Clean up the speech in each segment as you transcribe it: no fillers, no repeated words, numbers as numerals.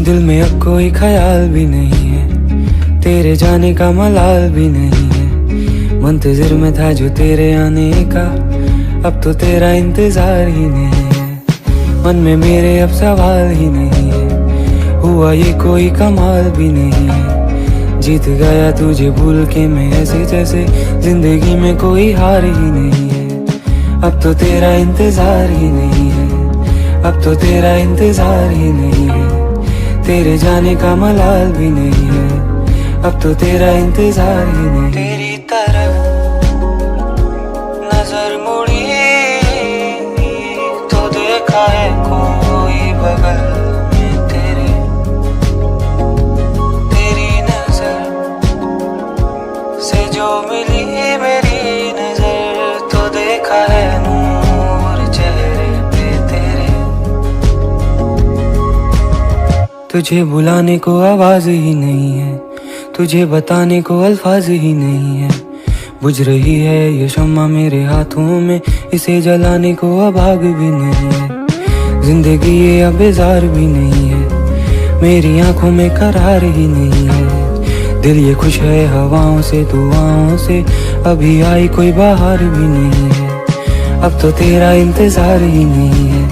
दिल में अब कोई ख्याल भी नहीं है, तेरे जाने का मलाल भी नहीं है। मुंतजिर में था जो तेरे आने का, अब तो तेरा इंतजार ही नहीं है। मन में मेरे अब सवाल ही नहीं है, हुआ ये कोई कमाल भी नहीं है। जीत गया तुझे भूल के मैं ऐसे जैसे जिंदगी में कोई हार ही नहीं है। अब तो तेरा इंतजार ही नहीं है, अब तो तेरा इंतजार ही नहीं है। तेरे जाने का मलाल भी नहीं है, अब तो तेरा इंतजार ही नहीं। तेरी तरफ नजर मुड़ी तो देखा है कोई बगल में तेरे। तेरी नजर से जो मिली मेरी नजर तो देखा है नूर चेहरे पे तेरे। तुझे बुलाने को आवाज ही नहीं है, तुझे बताने को अल्फाज ही नहीं है। बुझ रही है ये शम्मा मेरे हाथों में, इसे जलाने को अब आग भी नहीं है। जिंदगी ये अब बेजार भी नहीं है, मेरी आंखों में करार ही नहीं है। दिल ये खुश है हवाओं से दुआओं से, अभी आई कोई बाहर भी नहीं है। अब तो तेरा इंतजार ही नहीं है,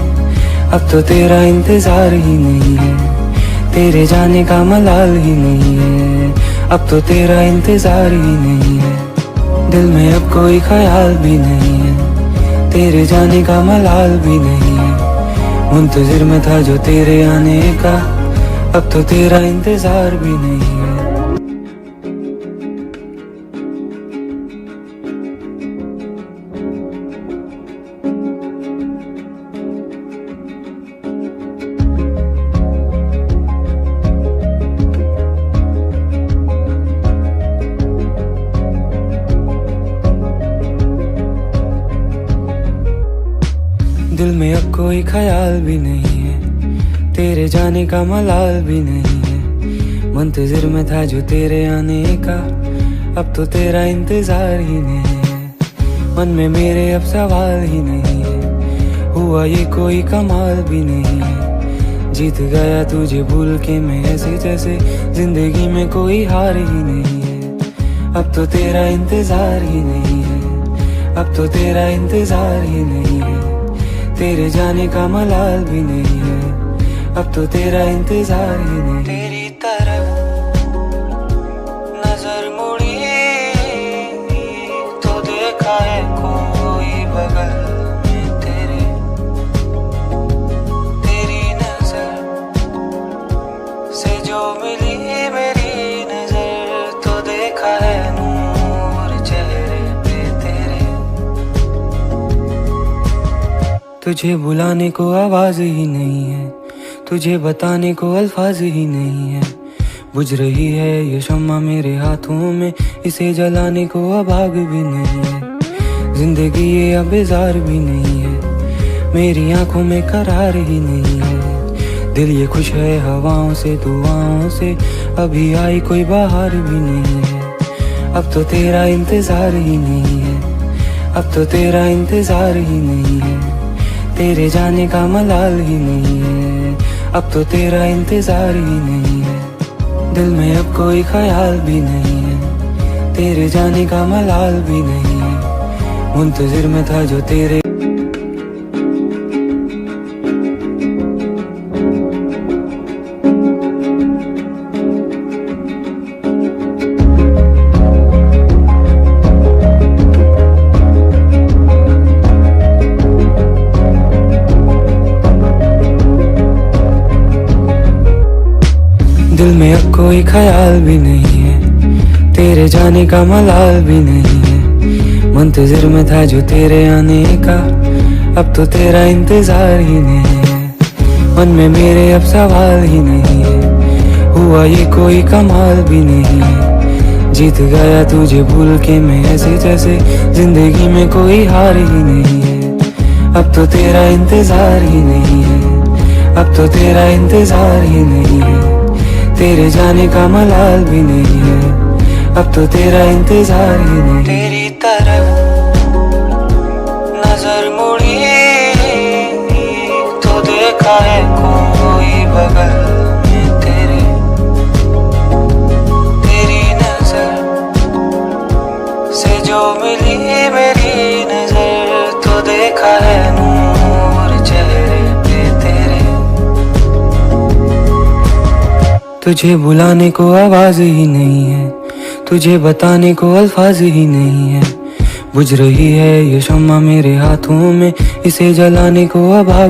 अब तो तेरा इंतजार ही नहीं है। तेरे जाने का मलाल ही नहीं है, अब तो तेरा इंतजार ही नहीं है। दिल में अब कोई ख्याल भी नहीं है, तेरे जाने का मलाल भी नहीं है। मुंतजिर में था जो तेरे आने का, अब तो तेरा इंतजार भी नहीं है। दिल में अब कोई ख्याल भी नहीं है, तेरे जाने का मलाल भी नहीं है। मुंतजिर में था जो तेरे आने का, अब तो तेरा इंतजार ही नहीं है। मन में मेरे अब सवाल ही नहीं है, हुआ ये कोई कमाल भी नहीं है। जीत गया तुझे भूल के मैं ऐसे जैसे जिंदगी में कोई हार ही नहीं है। अब तो तेरा इंतजार ही नहीं है, अब तो तेरा इंतजार ही नहीं है। तेरे जाने का मलाल भी नहीं है, अब तो तेरा इंतजार ही नहीं। तेरी तरफ नजर मुड़ी तो देखा है कोई बगल में तेरे। तेरी नजर से जो मिली मेरी नजर तो देखा है नूर चेहरे पे तेरे। तुझे बुलाने को आवाज ही नहीं है, तुझे बताने को अल्फाज ही नहीं है। बुझ रही है ये शम्मा मेरे हाथों में, इसे जलाने को अब आग भी नहीं है। जिंदगी ये अब बेजार भी नहीं है, मेरी आंखों में करार ही नहीं है। दिल ये खुश है हवाओं से दुआओं से, अभी आई कोई बाहर भी नहीं है। अब तो तेरा इंतजार ही नहीं है, अब तो तेरा इंतजार ही नहीं है। तेरे जाने का मलाल ही नहीं है, अब तो तेरा इंतजार ही नहीं है। दिल में अब कोई ख्याल भी नहीं है, तेरे जाने का मलाल भी नहीं है। मुंतजिर में था जो तेरे। दिल में अब कोई ख्याल भी नहीं है, तेरे जाने का मलाल भी नहीं है। मुंतजिर में था जो तेरे आने का, अब तो तेरा इंतजार ही नहीं है। मन में मेरे अब सवाल ही नहीं है, हुआ ये कोई कमाल भी नहीं है। जीत गया तुझे भूल के मैं ऐसे जैसे जिंदगी में कोई हार ही नहीं है। अब तो तेरा इंतजार ही नहीं है, अब तो तेरा इंतजार ही नहीं है। तेरे जाने का मलाल भी नहीं है, अब तो तेरा इंतजार ही नहीं। तेरी तरफ नजर मुड़ी तो देखा है कोई बगल में तेरे। तुझे बुलाने को आवाज ही नहीं है, तुझे बताने को अल्फाज ही नहीं है। बुझ रही है ये शम्मा मेरे हाथों में, इसे जलाने को अब आग